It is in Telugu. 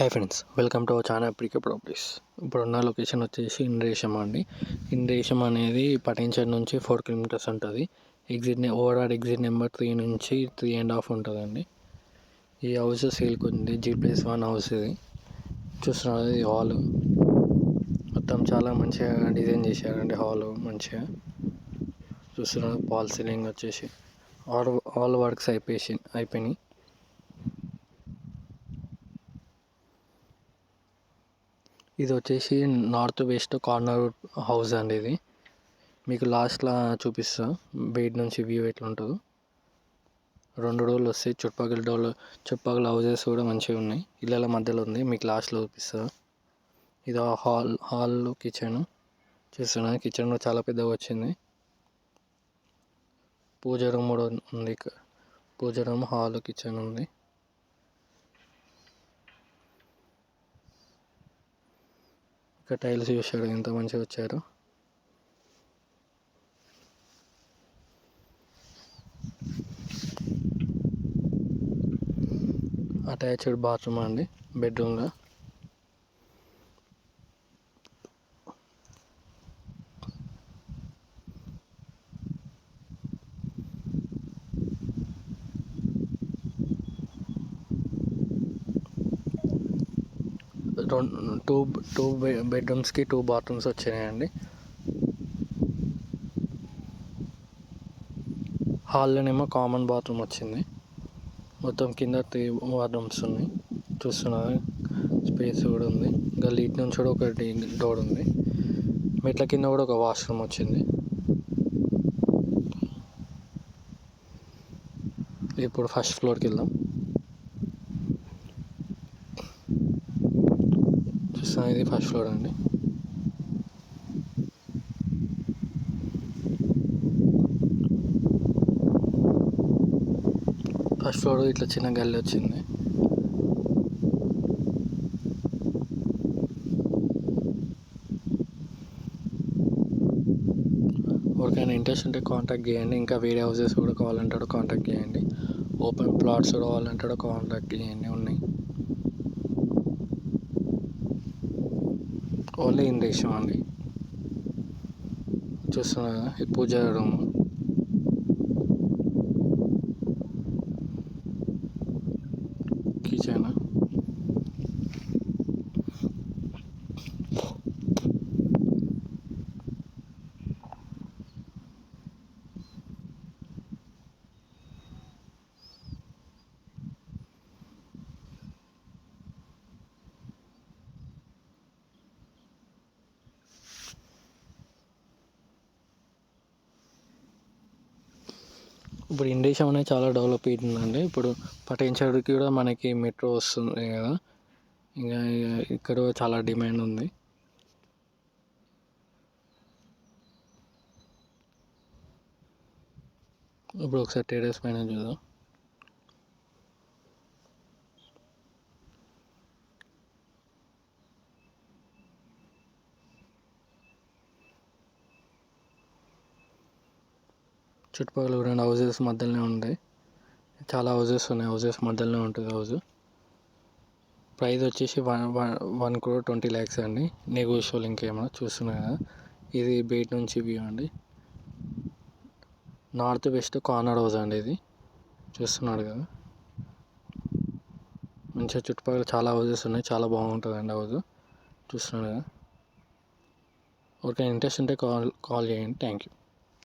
Hi friends, welcome to our channel ప్రీకే properties. ఇప్పుడున్న లొకేషన్ వచ్చేసి ఇంద్రేశం అండి. ఇంద్రేశం అనేది పటాన్చెరు నుంచి 4 కిలోమీటర్స్ ఉంటుంది. ఓవరాల్ ఎగ్జిట్ నెంబర్ 3 నుంచి 3.5 ఉంటుందండి. ఈ హౌస్ సేల్కి ఉంది. G+1 హౌస్ ఇది. చూస్తున్నారు, ఇది హాల్ మొత్తం చాలా మంచిగా డిజైన్ చేశారండి. హాల్ మంచిగా చూస్తున్నారు. ఫాల్ సీలింగ్ వచ్చేసి ఆల్ వర్క్స్ అయిపోయినాయి. ఇది వచ్చేసి నార్త్ వెస్ట్ కార్నర్ హౌస్ అండి. ఇది మీకు లాస్ట్లో చూపిస్తా బయట నుంచి వ్యూ ఎట్లా ఉంటుందో. 2 డోర్లు వస్తాయి. చుట్టుపక్కల హౌజెస్ కూడా మంచిగా ఉన్నాయి. ఇళ్ళ మధ్యలో ఉంది. మీకు లాస్ట్లో చూపిస్తా. ఇది హాల్ కిచెన్ చూస్తున్నా. కిచెన్ చాలా పెద్దగా వచ్చింది. పూజ రూమ్ కూడా ఉంది. పూజ రూమ్, హాల్, కిచెన్ ఉంది. ఇక్కడ టైల్స్ చూసాడు ఎంత మంచిగా వచ్చారు. అటాచ్డ్ బాత్రూమ్ అండి బెడ్రూమ్లో. టూ బెడ్రూమ్స్కి 2 బాత్రూమ్స్ వచ్చినాయండి. హాల్లోనేమో కామన్ బాత్రూమ్ వచ్చింది. మొత్తం కింద 3 బాత్రూమ్స్ ఉన్నాయి. చూస్తున్నారు, స్పేస్ కూడా ఉంది. ఇంకా లీట్ నుంచి కూడా ఒకటి డోర్ ఉంది. మెట్ల కింద కూడా ఒక వాష్రూమ్ వచ్చింది. ఇప్పుడు ఫస్ట్ ఫ్లోర్కి వెళ్దాం. చూస్తున్నా, ఇది ఫస్ట్ ఫ్లోర్ అండి. ఫస్ట్ ఫ్లోర్ ఇట్లా చిన్న గల్లీ వచ్చింది. ఎవరికైనా ఇంట్రెస్ట్ ఉంటే కాంటాక్ట్ చేయండి. ఇంకా వేరే హౌసెస్ కూడా కావాలంటే కూడా కాంటాక్ట్ చేయండి. ఓపెన్ ప్లాట్స్ కూడా కావాలంటే కూడా కాంటాక్ట్ చేయండి. ఉన్నాయి. ఓన్లీ ఇంద్రేశం అండి. చూస్తున్నా, ఈ పూజ రూమ్, కిచెన్. ఇప్పుడు ఇంద్రేశం అనేది చాలా డెవలప్ అవుతుందండి. ఇప్పుడు పటాన్చెరుకి కూడా మనకి మెట్రో వస్తుంది కదా. ఇంకా ఇక్కడ చాలా డిమాండ్ ఉంది. ఇప్పుడు ఒకసారి టెర్రస్ పైన చూద్దాం. చుట్టుపక్కల 2 హౌసెస్ మధ్యలోనే ఉంటాయి. చాలా హౌసెస్ ఉన్నాయి. హౌసెస్ మధ్యలోనే ఉంటుంది హౌస్. ప్రైస్ వచ్చేసి 1,20,00,000 అండి. నెగోషియబుల్ ఇంకేమైనా. చూస్తున్నారు కదా, ఇది బయట నుంచి వ్యూ అండి. నార్త్ వెస్ట్ కార్నర్ హౌస్ అండి ఇది. చూస్తున్నాడు కదా, మంచిగా చుట్టుపక్కల చాలా హౌసెస్ ఉన్నాయి. చాలా బాగుంటుంది అండి హౌస్. చూస్తున్నాడు కదా. ఓకే, ఇంట్రెస్ట్ ఉంటే కాల్ చేయండి. Thank you.